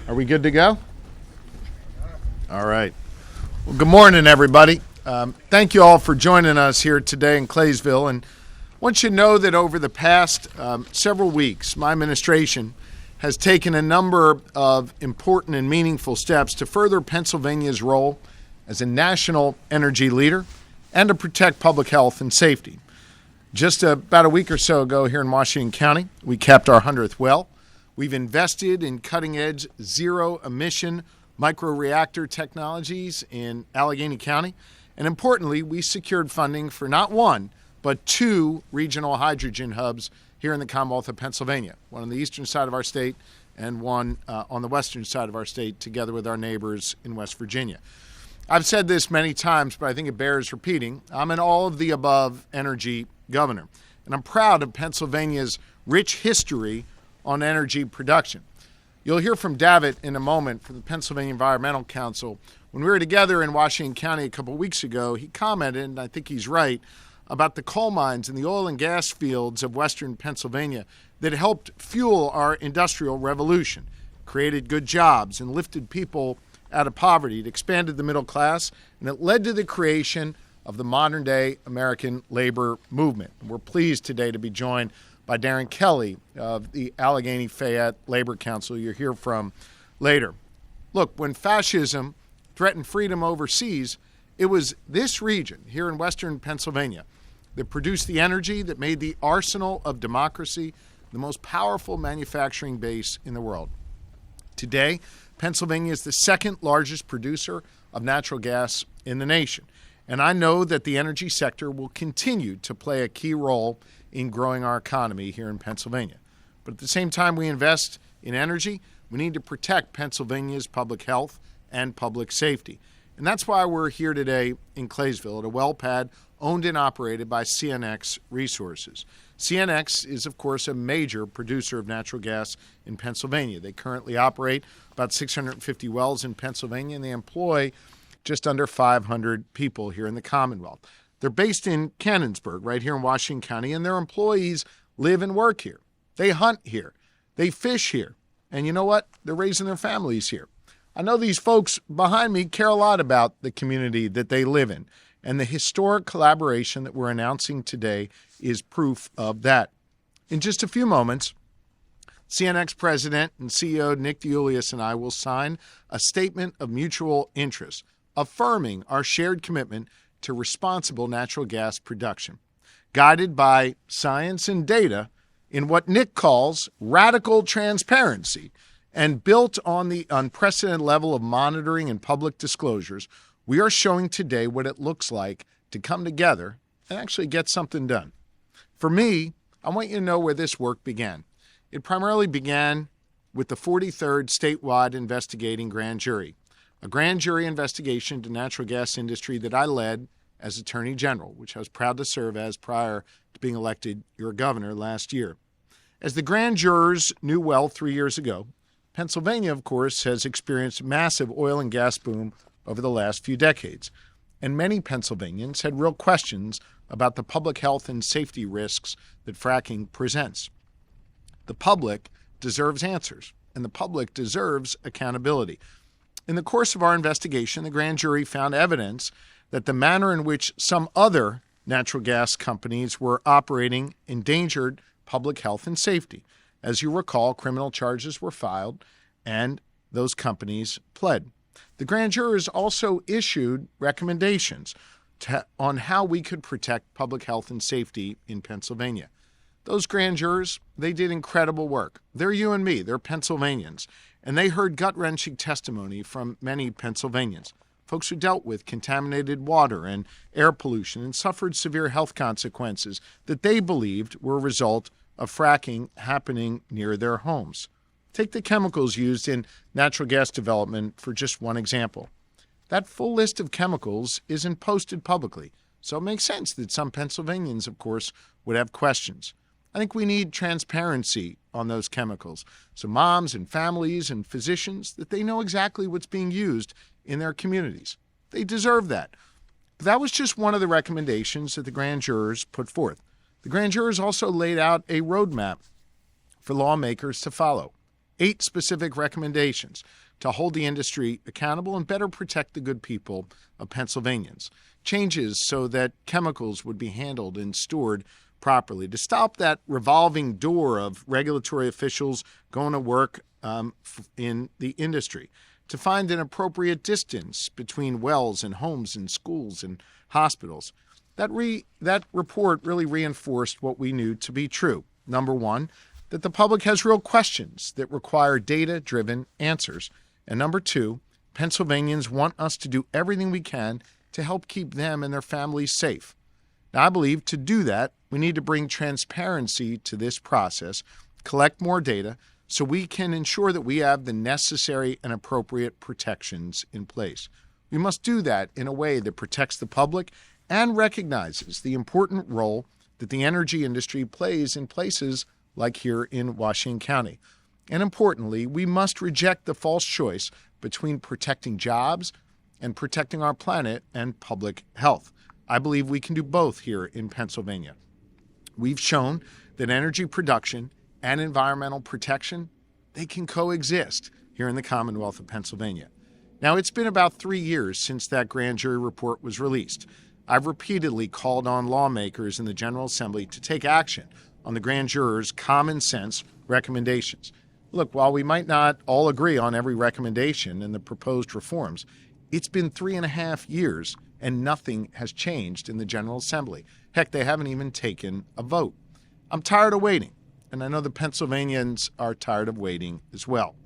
Are we good to go? All right. Well, good morning, everybody. Thank you all for joining us here today in Claysville. And I want you to know that over the past several weeks, my administration has taken a number of important and meaningful steps to further Pennsylvania's role as a national energy leader and to protect public health and safety. Just about a week or so ago here in Washington County, we capped our 100th well. We've invested in cutting-edge zero-emission microreactor technologies in Allegheny County. And importantly, we secured funding for not one, but two regional hydrogen hubs here in the Commonwealth of Pennsylvania, one on the eastern side of our state and one on the western side of our state, together with our neighbors in West Virginia. I've said this many times, but I think it bears repeating. I'm an all-of-the-above energy governor, and I'm proud of Pennsylvania's rich history on energy production. You'll hear from Davitt in a moment from the Pennsylvania Environmental Council. When we were together in Washington County a couple of weeks ago, he commented, and I think he's right, about the coal mines and the oil and gas fields of western Pennsylvania that helped fuel our industrial revolution, created good jobs, and lifted people out of poverty. It expanded the middle class, and it led to the creation of the modern-day American labor movement. And we're pleased today to be joined by Darren Kelly of the Allegheny Fayette Labor Council you'll hear from later. Look, when fascism threatened freedom overseas, it was this region here in western Pennsylvania that produced the energy that made the arsenal of democracy the most powerful manufacturing base in the world. Today, Pennsylvania is the second largest producer of natural gas in the nation. And I know that the energy sector will continue to play a key role in growing our economy here in Pennsylvania. But at the same time we invest in energy, we need to protect Pennsylvania's public health and public safety. And that's why we're here today in Claysville at a well pad owned and operated by CNX Resources. CNX is, of course, a major producer of natural gas in Pennsylvania. They currently operate about 650 wells in Pennsylvania, and they employ just under 500 people here in the Commonwealth. They're based in Canonsburg, right here in Washington County, and their employees live and work here. They hunt here. They fish here. And you know what? They're raising their families here. I know these folks behind me care a lot about the community that they live in, and the historic collaboration that we're announcing today is proof of that. In just a few moments, CNX President and CEO Nick Deiuliis and I will sign a statement of mutual interest, affirming our shared commitment to responsible natural gas production, guided by science and data in what Nick calls radical transparency, and built on the unprecedented level of monitoring and public disclosures. We are showing today what it looks like to come together and actually get something done. For me, I want you to know where this work began. It primarily began with the 43rd statewide investigating grand jury, a grand jury investigation into natural gas industry that I led as Attorney General, which I was proud to serve as prior to being elected your governor last year. As the grand jurors knew well 3 years ago, Pennsylvania, of course, has experienced massive oil and gas boom over the last few decades, and many Pennsylvanians had real questions about the public health and safety risks that fracking presents. The public deserves answers, and the public deserves accountability. In the course of our investigation, the grand jury found evidence that the manner in which some other natural gas companies were operating endangered public health and safety. As you recall, criminal charges were filed, and those companies pled. The grand jurors also issued recommendations on how we could protect public health and safety in Pennsylvania. Those grand jurors, they did incredible work. They're you and me. They're Pennsylvanians. And they heard gut-wrenching testimony from many Pennsylvanians, folks who dealt with contaminated water and air pollution and suffered severe health consequences that they believed were a result of fracking happening near their homes. Take the chemicals used in natural gas development for just one example. That full list of chemicals isn't posted publicly, so it makes sense that some Pennsylvanians, of course, would have questions. I think we need transparency on those chemicals, so moms and families and physicians, that they know exactly what's being used in their communities. They deserve that. But that was just one of the recommendations that the grand jurors put forth. The grand jurors also laid out a roadmap for lawmakers to follow. 8 specific recommendations to hold the industry accountable and better protect the good people of Pennsylvanians. Changes so that chemicals would be handled and stored properly, to stop that revolving door of regulatory officials going to work in the industry, to find an appropriate distance between wells and homes and schools and hospitals. That report really reinforced what we knew to be true. Number one, that the public has real questions that require data-driven answers. And number two, Pennsylvanians want us to do everything we can to help keep them and their families safe. Now, I believe to do that, we need to bring transparency to this process, collect more data, so we can ensure that we have the necessary and appropriate protections in place. We must do that in a way that protects the public and recognizes the important role that the energy industry plays in places like here in Washington County. And importantly, we must reject the false choice between protecting jobs and protecting our planet and public health. I believe we can do both here in Pennsylvania. We've shown that energy production and environmental protection, they can coexist here in the Commonwealth of Pennsylvania. Now, it's been about 3 years since that grand jury report was released. I've repeatedly called on lawmakers in the General Assembly to take action on the grand jurors' common sense recommendations. Look, while we might not all agree on every recommendation in the proposed reforms, it's been 3.5 years and nothing has changed in the General Assembly. Heck, they haven't even taken a vote. I'm tired of waiting, and I know the Pennsylvanians are tired of waiting as well.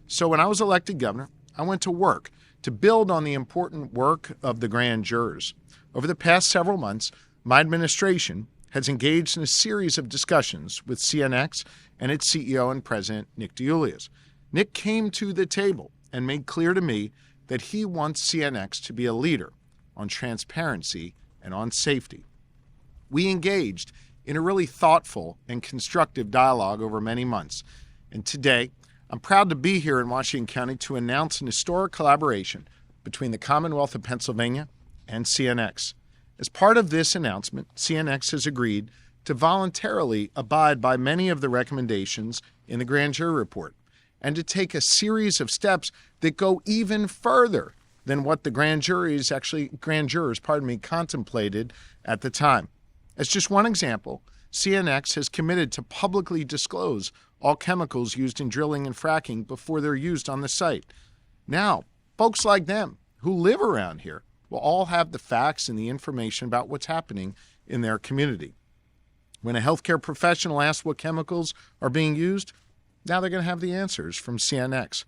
So when I was elected governor, I went to work to build on the important work of the grand jurors. Over the past several months, my administration has engaged in a series of discussions with CNX and its CEO and president, Nick Deiuliis. Nick came to the table and made clear to me that he wants CNX to be a leader on transparency and on safety. We engaged in a really thoughtful and constructive dialogue over many months. And today, I'm proud to be here in Washington County to announce an historic collaboration between the Commonwealth of Pennsylvania and CNX. As part of this announcement, CNX has agreed to voluntarily abide by many of the recommendations in the grand jury report and to take a series of steps that go even further than what the grand jurors contemplated at the time. As just one example, CNX has committed to publicly disclose all chemicals used in drilling and fracking before they're used on the site. Now, folks like them who live around here will all have the facts and the information about what's happening in their community. When a healthcare professional asks what chemicals are being used, now they're going to have the answers from CNX.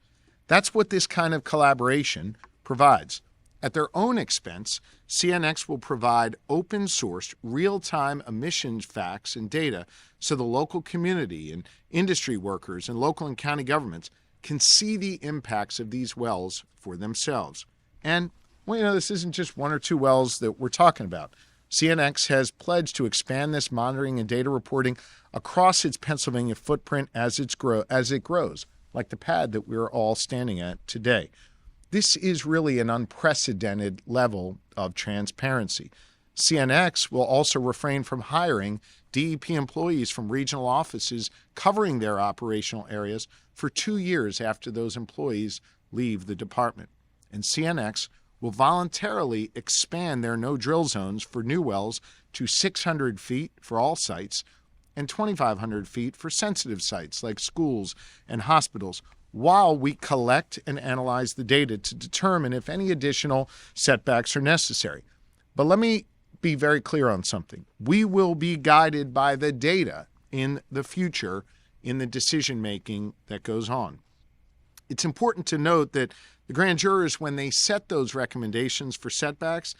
That's what this kind of collaboration provides. At their own expense, CNX will provide open-sourced, real-time emissions facts and data so the local community and industry workers and local and county governments can see the impacts of these wells for themselves. And, well, this isn't just 1 or 2 wells that we're talking about. CNX has pledged to expand this monitoring and data reporting across its Pennsylvania footprint as it grows, like the pad that we're all standing at today. This is really an unprecedented level of transparency. CNX will also refrain from hiring DEP employees from regional offices covering their operational areas for 2 years after those employees leave the department. And CNX will voluntarily expand their no-drill zones for new wells to 600 feet for all sites and 2,500 feet for sensitive sites like schools and hospitals, while we collect and analyze the data to determine if any additional setbacks are necessary. But let me be very clear on something. We will be guided by the data in the future in the decision-making that goes on. It's important to note that the grand jurors, when they set those recommendations for setbacks,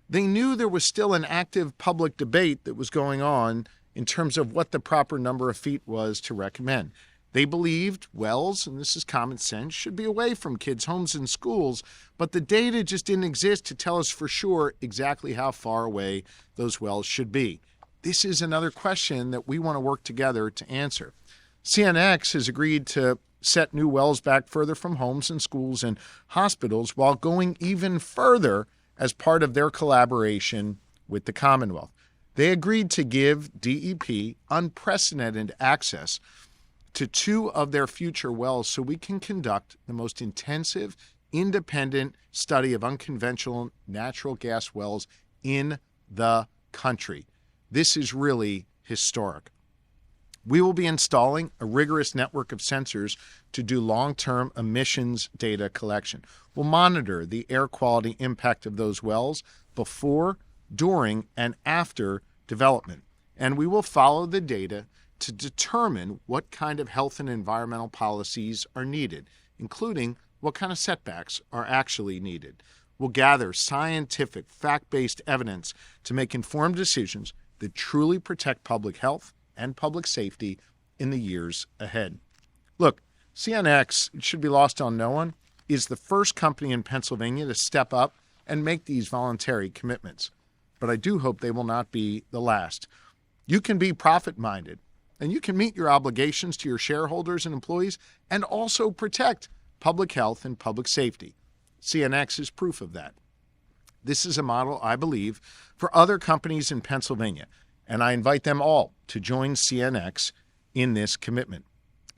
they knew there was still an active public debate that was going on in terms of what the proper number of feet was to recommend. They believed wells, and this is common sense, should be away from kids' homes and schools, but the data just didn't exist to tell us for sure exactly how far away those wells should be. This is another question that we want to work together to answer. CNX has agreed to set new wells back further from homes and schools and hospitals while going even further as part of their collaboration with the Commonwealth. They agreed to give DEP unprecedented access to 2 of their future wells so we can conduct the most intensive, independent study of unconventional natural gas wells in the country. This is really historic. We will be installing a rigorous network of sensors to do long-term emissions data collection. We'll monitor the air quality impact of those wells before, during, and after development. And we will follow the data to determine what kind of health and environmental policies are needed, including what kind of setbacks are actually needed. We'll gather scientific, fact-based evidence to make informed decisions that truly protect public health and public safety in the years ahead. Look, CNX, it should be lost on no one, is the first company in Pennsylvania to step up and make these voluntary commitments. But I do hope they will not be the last. You can be profit-minded, and you can meet your obligations to your shareholders and employees and also protect public health and public safety. CNX is proof of that. This is a model, I believe, for other companies in Pennsylvania, and I invite them all to join CNX in this commitment.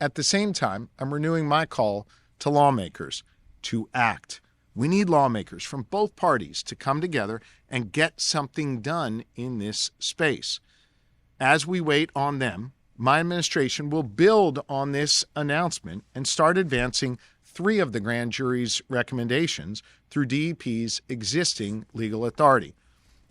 At the same time, I'm renewing my call to lawmakers to act. We need lawmakers from both parties to come together and get something done in this space. As we wait on them, my administration will build on this announcement and start advancing 3 of the grand jury's recommendations through DEP's existing legal authority.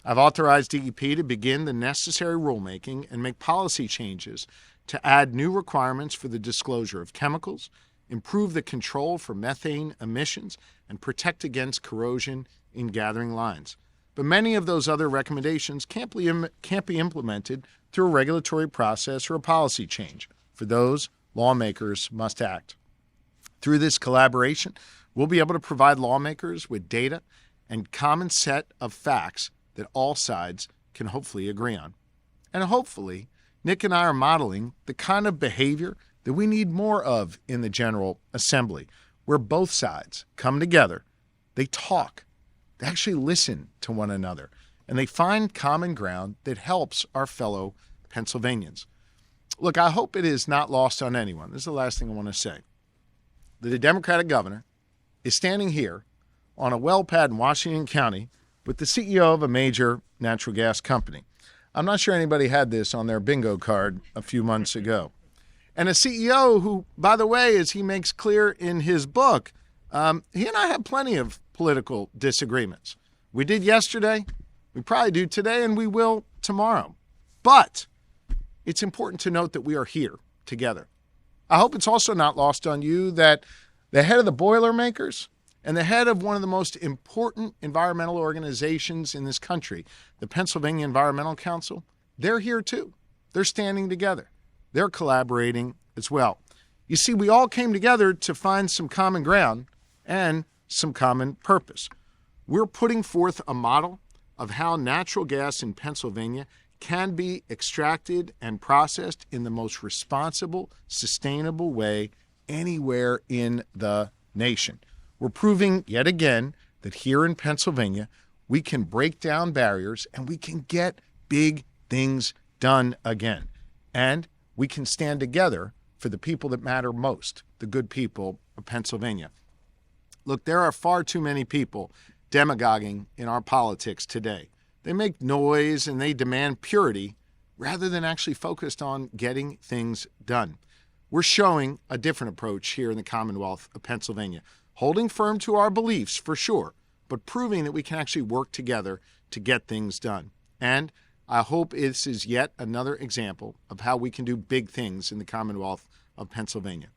I've authorized DEP to begin the necessary rulemaking and make policy changes to add new requirements for the disclosure of chemicals, improve the control for methane emissions, and protect against corrosion in gathering lines. But many of those other recommendations can't be implemented through a regulatory process or a policy change. For those, lawmakers must act. Through this collaboration, we'll be able to provide lawmakers with data and common set of facts that all sides can hopefully agree on. And hopefully, Nick and I are modeling the kind of behavior that we need more of in the General Assembly, where both sides come together, they talk, they actually listen to one another, and they find common ground that helps our fellow Pennsylvanians. Look, I hope it is not lost on anyone. This is the last thing I want to say. That a Democratic governor is standing here on a well pad in Washington County with the CEO of a major natural gas company. I'm not sure anybody had this on their bingo card a few months ago. And a CEO who, by the way, as he makes clear in his book, he and I have plenty of political disagreements. We did yesterday, we probably do today, and we will tomorrow. But it's important to note that we are here together. I hope it's also not lost on you that the head of the Boilermakers and the head of one of the most important environmental organizations in this country, the Pennsylvania Environmental Council, they're here too. They're standing together. They're collaborating as well. You see, we all came together to find some common ground and some common purpose. We're putting forth a model of how natural gas in Pennsylvania can be extracted and processed in the most responsible, sustainable way anywhere in the nation. We're proving yet again that here in Pennsylvania, we can break down barriers and we can get big things done again. And we can stand together for the people that matter most, the good people of Pennsylvania. Look, there are far too many people demagoguing in our politics today. They make noise and they demand purity rather than actually focused on getting things done. We're showing a different approach here in the Commonwealth of Pennsylvania, holding firm to our beliefs for sure, but proving that we can actually work together to get things done. And I hope this is yet another example of how we can do big things in the Commonwealth of Pennsylvania.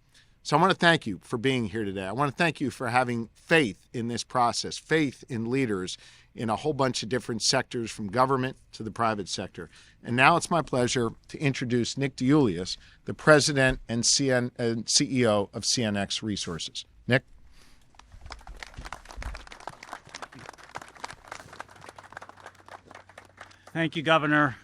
So I want to thank you for being here today. I want to thank you for having faith in this process, faith in leaders in a whole bunch of different sectors from government to the private sector. And now it's my pleasure to introduce Nick Deiuliis, the president and CEO of CNX Resources. Nick? Thank you, Governor.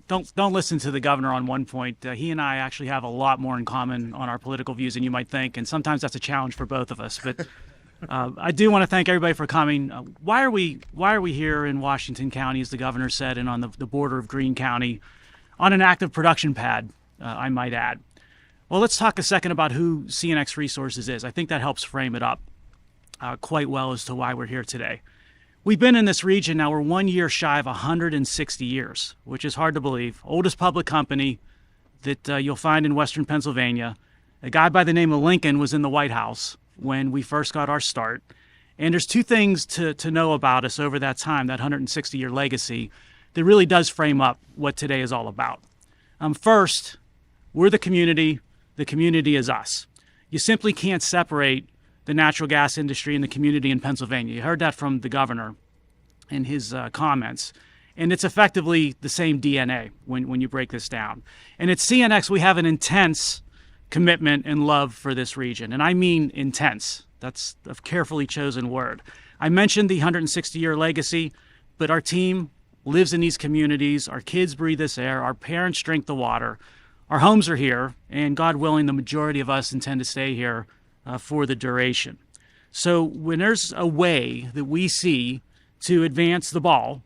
Don't listen to the governor on one point. He and I actually have a lot more in common on our political views than you might think, and sometimes that's a challenge for both of us. But I do want to thank everybody for coming. Why are we here in Washington County, as the governor said, and on the border of Greene County, on an active production pad, I might add? Well, let's talk a second about who CNX Resources is. I think that helps frame it up quite well as to why we're here today. We've been in this region now, we're 1 year shy of 160 years, which is hard to believe. Oldest public company that you'll find in Western Pennsylvania. A guy by the name of Lincoln was in the White House when we first got our start. And there's two things to know about us over that time, that 160-year legacy, that really does frame up what today is all about. First, we're the community is us. You simply can't separate the natural gas industry and the community in Pennsylvania. You heard that from the governor in his comments. And it's effectively the same DNA when you break this down. And at CNX, we have an intense commitment and love for this region. And I mean intense. That's a carefully chosen word. I mentioned the 160-year legacy, but our team lives in these communities. Our kids breathe this air. Our parents drink the water. Our homes are here. And God willing, the majority of us intend to stay here for the duration. So when there's a way that we see to advance the ball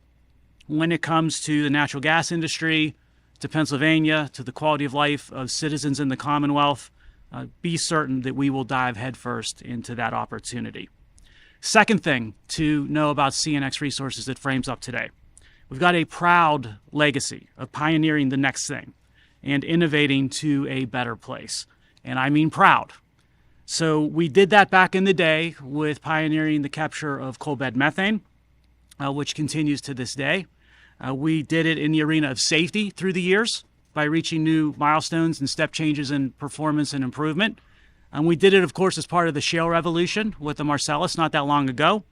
when it comes to the natural gas industry, to Pennsylvania, to the quality of life of citizens in the Commonwealth, be certain that we will dive headfirst into that opportunity. Second thing to know about CNX Resources that frames up today. We've got a proud legacy of pioneering the next thing and innovating to a better place. And I mean proud. So we did that back in the day with pioneering the capture of coal bed methane, which continues to this day. We did it in the arena of safety through the years by reaching new milestones and step changes in performance and improvement. And we did it, of course, as part of the shale revolution with the Marcellus not that long ago.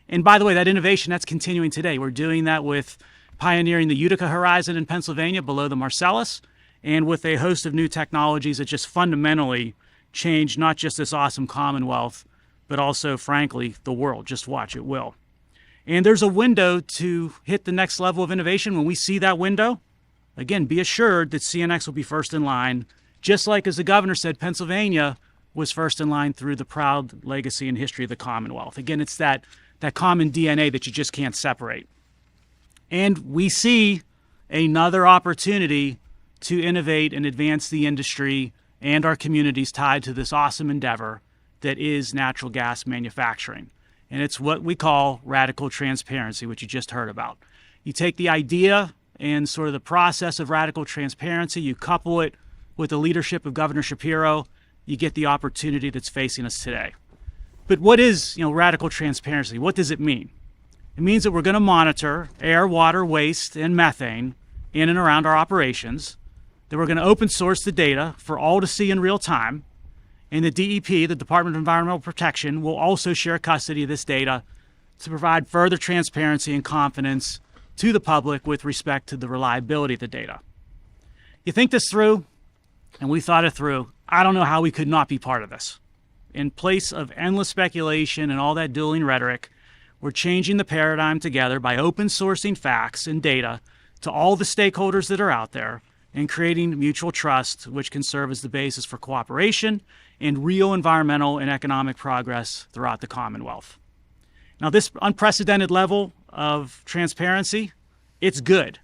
And by the way, that innovation, that's continuing today. We're doing that with pioneering the Utica Horizon in Pennsylvania below the Marcellus, and with a host of new technologies that just fundamentally change not just this awesome Commonwealth, but also, frankly, the world. Just watch, it will. And there's a window to hit the next level of innovation. When we see that window, again, be assured that CNX will be first in line, just like, as the governor said, Pennsylvania was first in line through the proud legacy and history of the Commonwealth. Again, it's that common DNA that you just can't separate. And we see another opportunity to innovate and advance the industry and our communities tied to this awesome endeavor that is natural gas manufacturing. And it's what we call radical transparency, which you just heard about. You take the idea and sort of the process of radical transparency, you couple it with the leadership of Governor Shapiro, you get the opportunity that's facing us today. But what is, radical transparency? What does it mean? It means that we're going to monitor air, water, waste, and methane in and around our operations, that we're going to open source the data for all to see in real time, and the DEP, the Department of Environmental Protection, will also share custody of this data to provide further transparency and confidence to the public with respect to the reliability of the data. You think this through, and we thought it through, I don't know how we could not be part of this. In place of endless speculation and all that dueling rhetoric, we're changing the paradigm together by open sourcing facts and data to all the stakeholders that are out there and creating mutual trust, which can serve as the basis for cooperation and real environmental and economic progress throughout the Commonwealth. Now, this unprecedented level of transparency, it's good.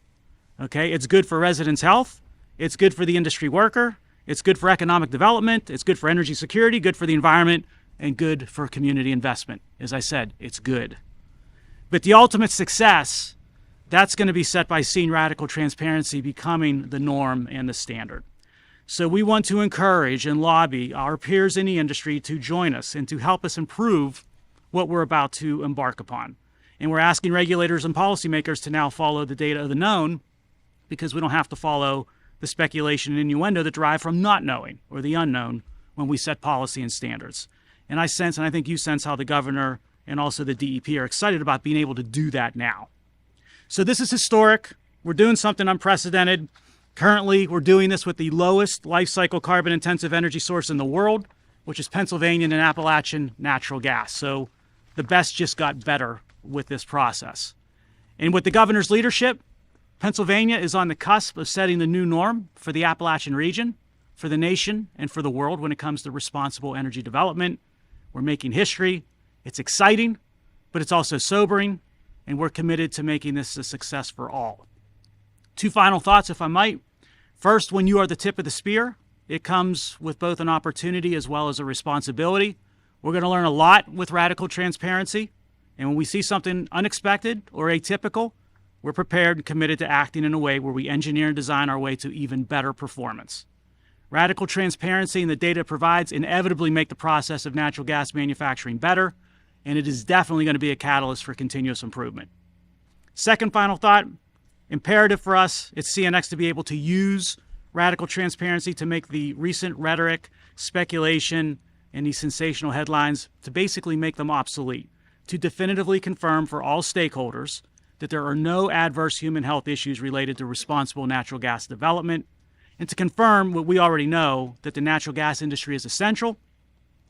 Okay, it's good for residents' health, it's good for the industry worker, it's good for economic development, it's good for energy security, good for the environment, and good for community investment. As I said, it's good. But the ultimate success, that's going to be set by seeing radical transparency becoming the norm and the standard. So we want to encourage and lobby our peers in the industry to join us and to help us improve what we're about to embark upon. And we're asking regulators and policymakers to now follow the data of the known, because we don't have to follow the speculation and innuendo that derive from not knowing or the unknown when we set policy and standards. And I sense, and I think you sense, how the governor and also the DEP are excited about being able to do that now. So this is historic. We're doing something unprecedented. Currently, we're doing this with the lowest life cycle carbon intensive energy source in the world, which is Pennsylvania and Appalachian natural gas. So the best just got better with this process. And with the governor's leadership, Pennsylvania is on the cusp of setting the new norm for the Appalachian region, for the nation, and for the world when it comes to responsible energy development. We're making history. It's exciting, but it's also sobering, and we're committed to making this a success for all. Two final thoughts, if I might. First, when you are the tip of the spear it comes with both an opportunity as well as a responsibility. We're going to learn a lot with radical transparency, and when we see something unexpected or atypical, we're prepared and committed to acting in a way where we engineer and design our way to even better performance. Radical transparency and the data it provides inevitably make the process of natural gas manufacturing better, and it is definitely going to be a catalyst for continuous improvement. Second final thought, imperative for us at CNX to be able to use radical transparency to make the recent rhetoric, speculation, and these sensational headlines, to basically make them obsolete, to definitively confirm for all stakeholders that there are no adverse human health issues related to responsible natural gas development, and to confirm what we already know, that the natural gas industry is essential,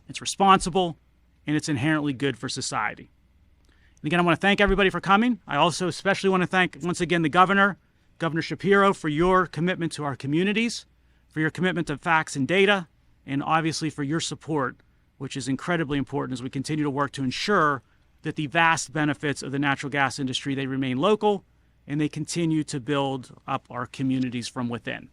it's responsible, and it's inherently good for society. And again, I want to thank everybody for coming. I also especially want to thank, once again, the Governor Shapiro, for your commitment to our communities, for your commitment to facts and data, and obviously for your support, which is incredibly important as we continue to work to ensure that the vast benefits of the natural gas industry, they remain local and they continue to build up our communities from within.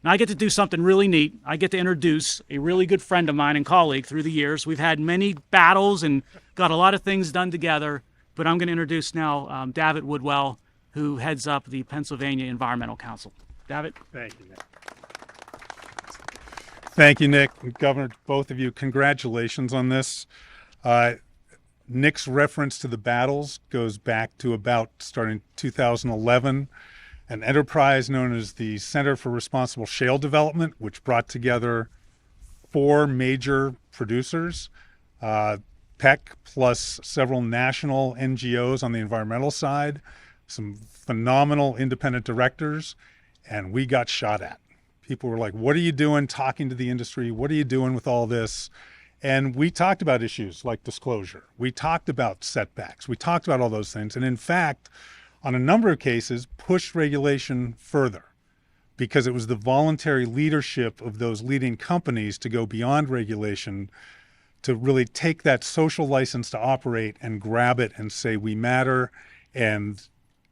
Now I get to do something really neat. I get to introduce a really good friend of mine and colleague through the years. We've had many battles and got a lot of things done together, but I'm going to introduce now David Woodwell, who heads up the Pennsylvania Environmental Council. David? Thank you, Nick. Thank you, Nick. Governor, both of you, congratulations on this. Nick's reference to the battles goes back to about starting 2011, an enterprise known as the Center for Responsible Shale Development, which brought together 4 major producers, PEC plus several national NGOs on the environmental side, some phenomenal independent directors, and we got shot at. People were like, what are you doing talking to the industry? What are you doing with all this? And we talked about issues like disclosure. We talked about setbacks. We talked about all those things. And in fact, on a number of cases, pushed regulation further because it was the voluntary leadership of those leading companies to go beyond regulation, to really take that social license to operate and grab it and say, we matter and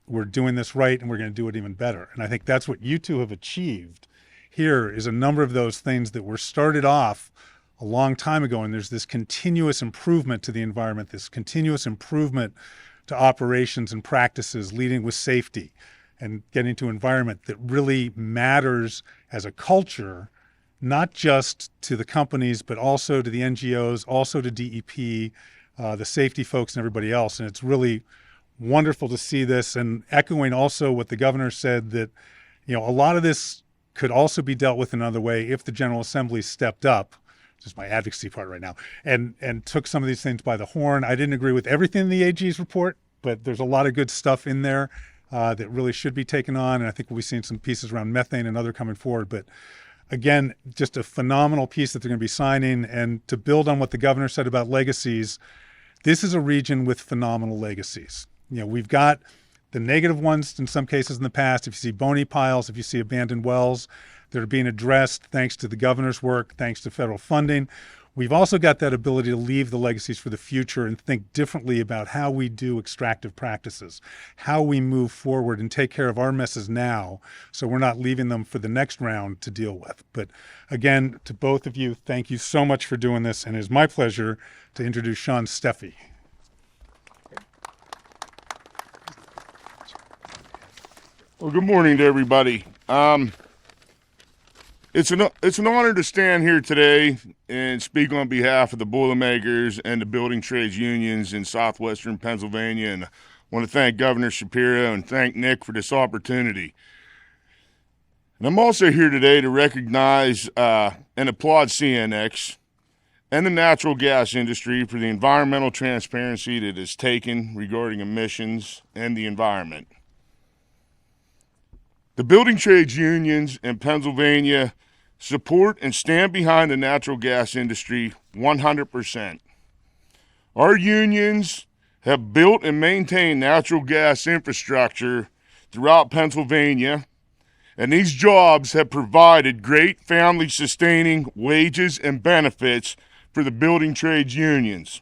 we're doing this right and we're going to do it even better. And I think that's what you two have achieved here, is a number of those things that were started off a long time ago, and there's this continuous improvement to the environment, this continuous improvement to operations and practices, leading with safety and getting to environment that really matters as a culture, not just to the companies, but also to the NGOs, also to DEP, the safety folks and everybody else. And it's really wonderful to see this, and echoing also what the governor said, that, you know, a lot of this could also be dealt with another way if the General Assembly stepped up, just my advocacy part right now, and took some of these things by the horn. I didn't agree with everything in the AG's report, but there's a lot of good stuff in there that really should be taken on. And I think we'll be seeing some pieces around methane and other coming forward. But again, just a phenomenal piece that they're going to be signing. And to build on what the governor said about legacies, this is a region with phenomenal legacies. You know, we've got the negative ones in some cases in the past. If you see bony piles, if you see abandoned wells that are being addressed thanks to the governor's work, thanks to federal funding, we've also got that ability to leave the legacies for the future and think differently about how we do extractive practices, how we move forward and take care of our messes now so we're not leaving them for the next round to deal with. But again, to both of you, thank you so much for doing this, and it is my pleasure to introduce Sean Steffi. Well, good morning to everybody. It's an honor to stand here today and speak on behalf of the Boilermakers and the building trades unions in southwestern Pennsylvania. And I want to thank Governor Shapiro and thank Nick for this opportunity. And I'm also here today to recognize and applaud CNX and the natural gas industry for the environmental transparency that is taken regarding emissions and the environment. The building trades unions in Pennsylvania support and stand behind the natural gas industry 100%. Our unions have built and maintained natural gas infrastructure throughout Pennsylvania, and these jobs have provided great family-sustaining wages and benefits for the building trades unions.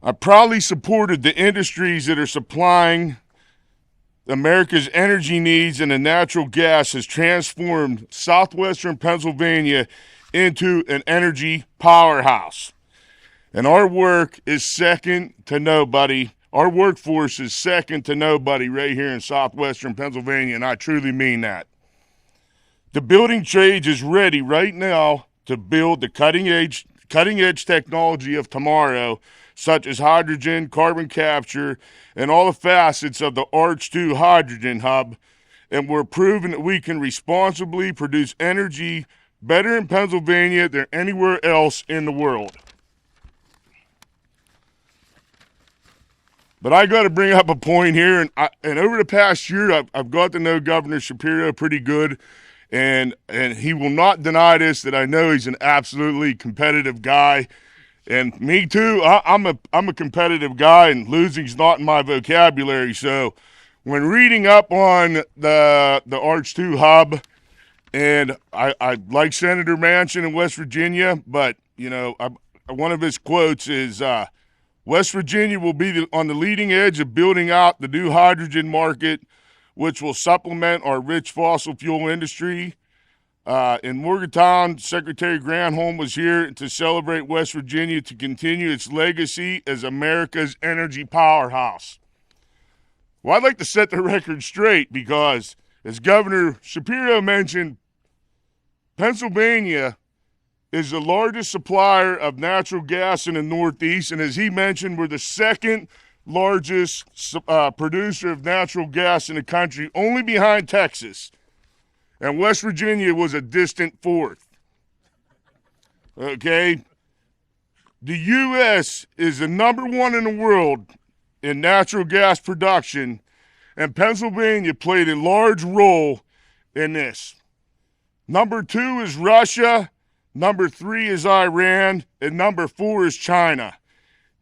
I proudly supported the industries that are supplying America's energy needs and the natural gas has transformed southwestern Pennsylvania into an energy powerhouse. And our work is second to nobody. Our workforce is second to nobody right here in southwestern Pennsylvania, and I truly mean that. The building trades is ready right now to build the cutting edge technology of tomorrow, such as hydrogen, carbon capture, and all the facets of the ARCH2 hydrogen hub. And we're proving that we can responsibly produce energy better in Pennsylvania than anywhere else in the world. But I got to bring up a point here, and over the past year, I've got to know Governor Shapiro pretty good, and he will not deny this, that I know he's an absolutely competitive guy, and me too. I'm a competitive guy, and losing's not in my vocabulary. So when reading up on the ARCH2 hub, and I like Senator Manchin in West Virginia, but you know, one of his quotes is, West Virginia will be on the leading edge of building out the new hydrogen market, which will supplement our rich fossil fuel industry. In Morgantown, Secretary Granholm was here to celebrate West Virginia to continue its legacy as America's energy powerhouse. Well, I'd like to set the record straight because, as Governor Shapiro mentioned, Pennsylvania is the largest supplier of natural gas in the Northeast, and as he mentioned, we're the second largest producer of natural gas in the country, only behind Texas. And West Virginia was a distant fourth. Okay? The U.S. is the number one in the world in natural gas production, and Pennsylvania played a large role in this. Number 2 is Russia. Number 3 is Iran, and number 4 is China.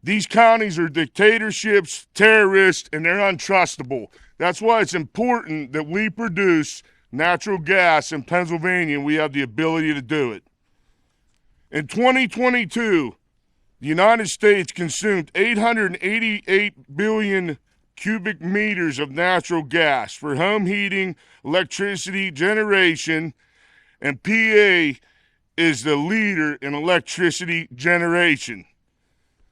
These counties are dictatorships, terrorists, and they're untrustable. That's why it's important that we produce natural gas in Pennsylvania, and we have the ability to do it. In 2022, the United States consumed 888 billion cubic meters of natural gas for home heating, electricity generation, and PA is the leader in electricity generation.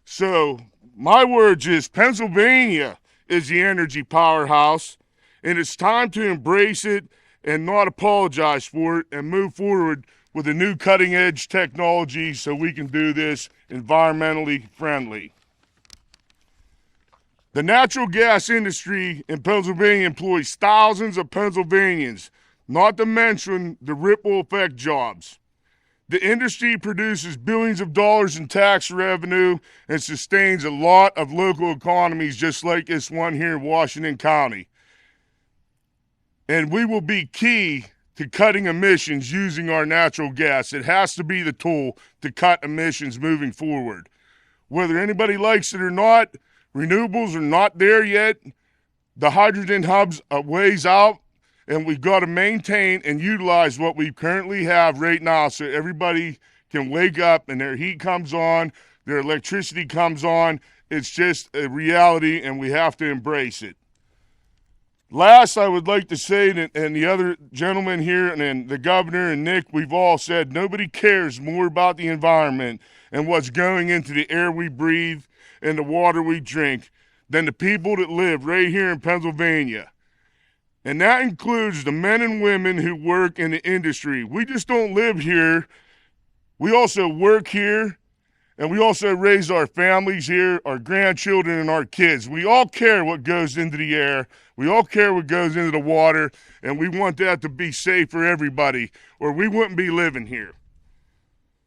So my words is Pennsylvania is the energy powerhouse, and it's time to embrace it and not apologize for it and move forward with a new cutting-edge technology so we can do this environmentally friendly. The natural gas industry in Pennsylvania employs thousands of Pennsylvanians, not to mention the ripple effect jobs. The industry produces billions of dollars in tax revenue and sustains a lot of local economies just like this one here in Washington County. And we will be key to cutting emissions using our natural gas. It has to be the tool to cut emissions moving forward. Whether anybody likes it or not, renewables are not there yet. The hydrogen hub's a ways out. And we've got to maintain and utilize what we currently have right now so everybody can wake up and their heat comes on, their electricity comes on. It's just a reality, and we have to embrace it. Last, I would like to say, and the other gentleman here and the governor and Nick, we've all said nobody cares more about the environment and what's going into the air we breathe and the water we drink than the people that live right here in Pennsylvania. And that includes the men and women who work in the industry. We just don't live here. We also work here, and we also raise our families here, our grandchildren, and our kids. We all care what goes into the air. We all care what goes into the water, and we want that to be safe for everybody, or we wouldn't be living here.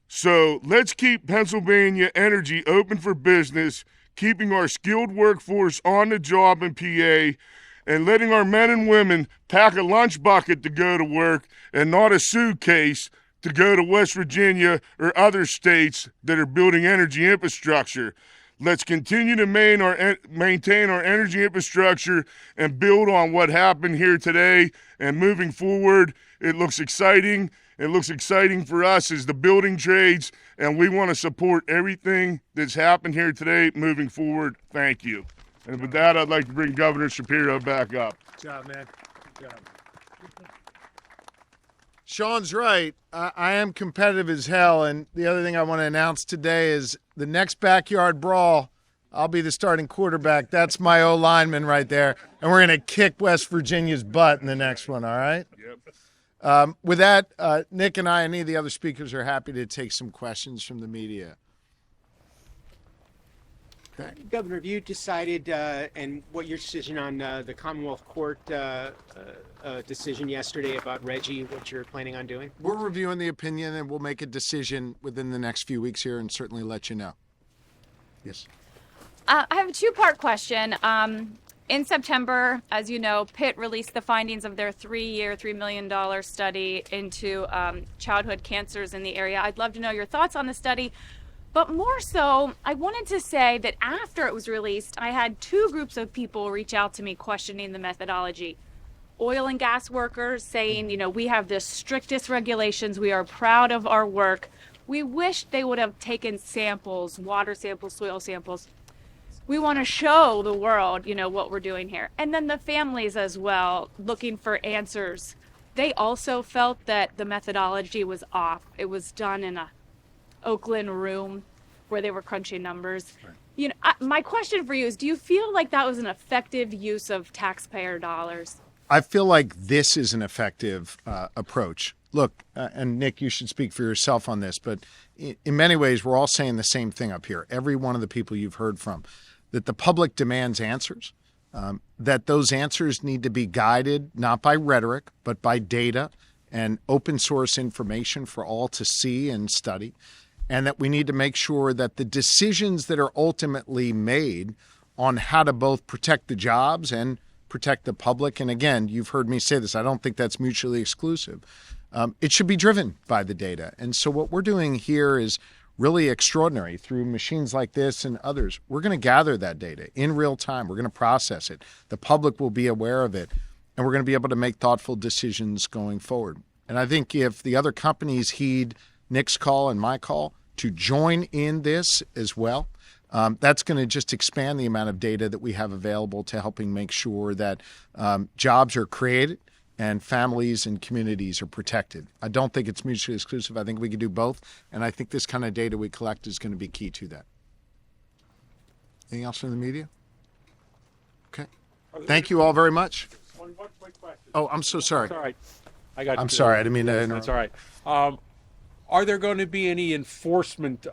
So let's keep Pennsylvania energy open for business, keeping our skilled workforce on the job in PA, and letting our men and women pack a lunch bucket to go to work and not a suitcase to go to West Virginia or other states that are building energy infrastructure. Let's continue to maintain our energy infrastructure and build on what happened here today. And moving forward, it looks exciting. It looks exciting for us as the building trades, and we want to support everything that's happened here today moving forward. Thank you. And with that, I'd like to bring Governor Shapiro back up. Good job, man. Good job. Sean's right. I am competitive as hell, and the other thing I want to announce today is the next backyard brawl, I'll be the starting quarterback. That's my O-lineman right there, and we're going to kick West Virginia's butt in the next one, all right? Yep. With that, Nick and I, any of the other speakers are happy to take some questions from the media. Governor, have you decided, and what your decision on the Commonwealth Court decision yesterday about Reggie, what you're planning on doing? We're reviewing the opinion, and we'll make a decision within the next few weeks here and certainly let you know. Yes. I have a two-part question. In September, as you know, Pitt released the findings of their 3-year, $3 million study into childhood cancers in the area. I'd love to know your thoughts on the study. But more so, I wanted to say that after it was released, I had two groups of people reach out to me questioning the methodology. Oil and gas workers saying, we have the strictest regulations. We are proud of our work. We wish they would have taken samples, water samples, soil samples. We want to show the world, what we're doing here. And then the families as well, looking for answers. They also felt that the methodology was off. It was done in a Oakland room where they were crunching numbers. Right. My question for you is, do you feel like that was an effective use of taxpayer dollars? I feel like this is an effective approach. Look, and Nick, you should speak for yourself on this, but in many ways, we're all saying the same thing up here. Every one of the people you've heard from, that the public demands answers, that those answers need to be guided not by rhetoric, but by data and open source information for all to see and study. And that we need to make sure that the decisions that are ultimately made on how to both protect the jobs and protect the public, and again, you've heard me say this, I don't think that's mutually exclusive, it should be driven by the data. And so what we're doing here is really extraordinary through machines like this and others. We're going to gather that data in real time. We're going to process it. The public will be aware of it, and we're going to be able to make thoughtful decisions going forward. And I think if the other companies heed Nick's call and my call to join in this as well, that's going to just expand the amount of data that we have available to helping make sure that jobs are created and families and communities are protected. I don't think it's mutually exclusive. I think we can do both, and I think this kind of data we collect is going to be key to that. Anything else from the media? Okay. Thank you all very much. One quick question. Oh, I'm so sorry. That's all right. I'm sorry. I didn't mean to interrupt. That's all right. Are there going to be any enforcement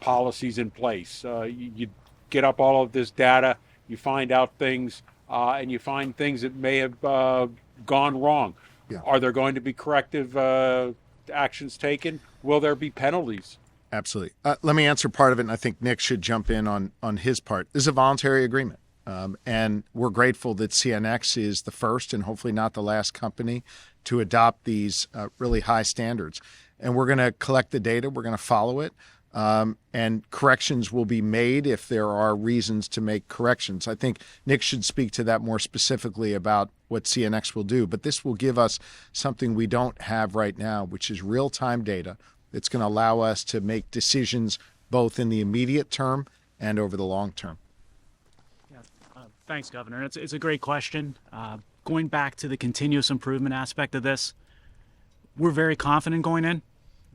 policies in place? You get up all of this data, you find out things, and you find things that may have gone wrong. Yeah. Are there going to be corrective actions taken? Will there be penalties? Absolutely. Let me answer part of it, and I think Nick should jump in on his part. This is a voluntary agreement, and we're grateful that CNX is the first and hopefully not the last company to adopt these really high standards. And we're going to collect the data. We're going to follow it. And corrections will be made if there are reasons to make corrections. I think Nick should speak to that more specifically about what CNX will do. But this will give us something we don't have right now, which is real-time data that's going to allow us to make decisions both in the immediate term and over the long term. Yeah, thanks, Governor. It's a great question. Going back to the continuous improvement aspect of this, we're very confident going in.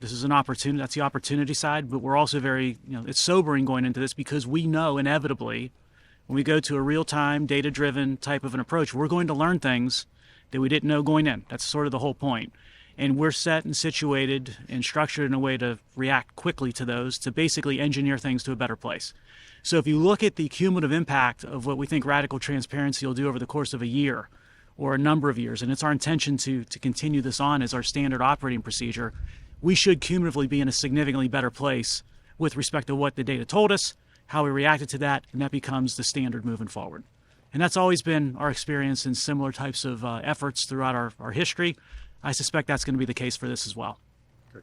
This is an opportunity. That's the opportunity side, but we're also very, it's sobering going into this because we know inevitably when we go to a real-time, data-driven type of an approach, we're going to learn things that we didn't know going in. That's sort of the whole point. And we're set and situated and structured in a way to react quickly to those, to basically engineer things to a better place. So if you look at the cumulative impact of what we think radical transparency will do over the course of a year or a number of years, and it's our intention to continue this on as our standard operating procedure, we should cumulatively be in a significantly better place with respect to what the data told us, how we reacted to that, and that becomes the standard moving forward. And that's always been our experience in similar types of efforts throughout our history. I suspect that's going to be the case for this as well. Good.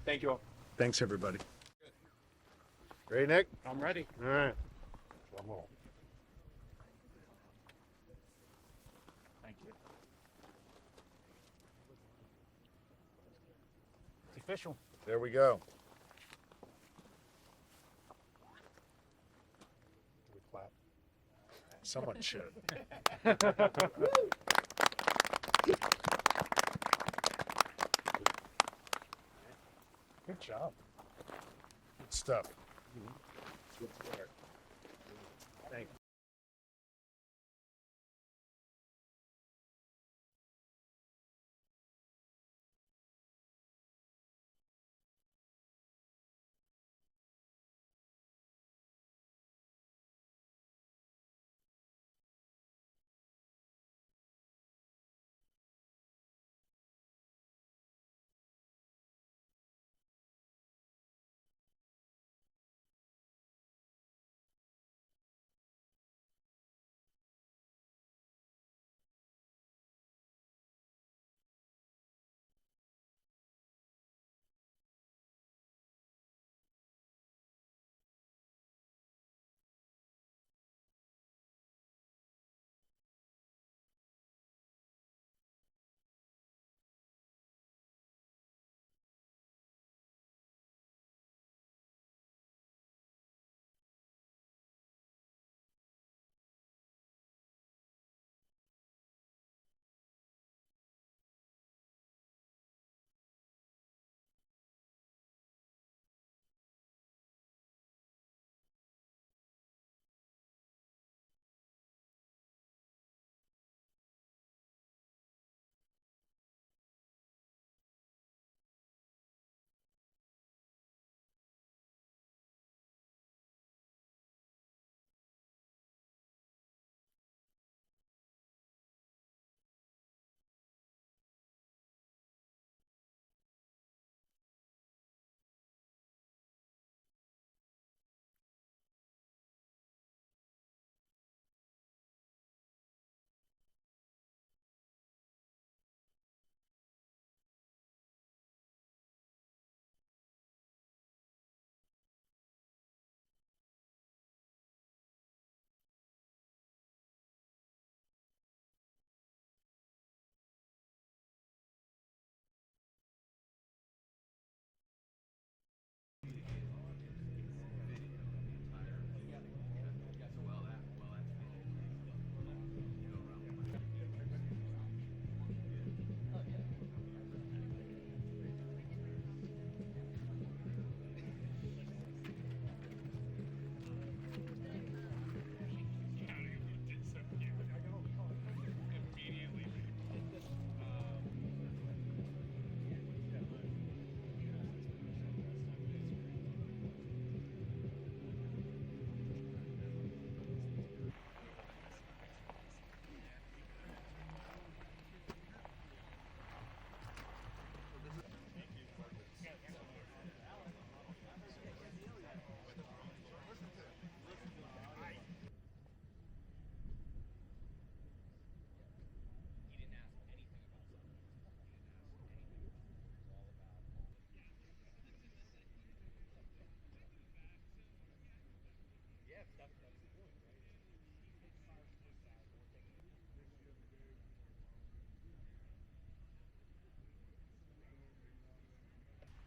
Thank you all. Thanks, everybody. Ready, Nick? I'm ready. All right. One more. Thank you. It's official. There we go. Someone should. Good job. Good stuff. Thank you.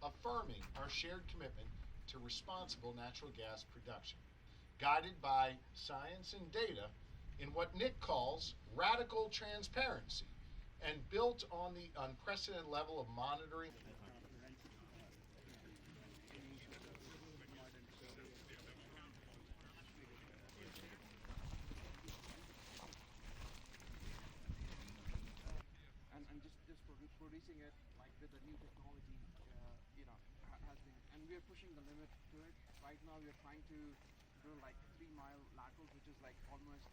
Affirming our shared commitment to responsible natural gas production, guided by science and data in what Nick calls radical transparency, and built on the unprecedented level of monitoring. And just producing it like with the new technology, has been, and we are pushing the limit to it. Right now, we are trying to drill like 3 mile laterals, which is like almost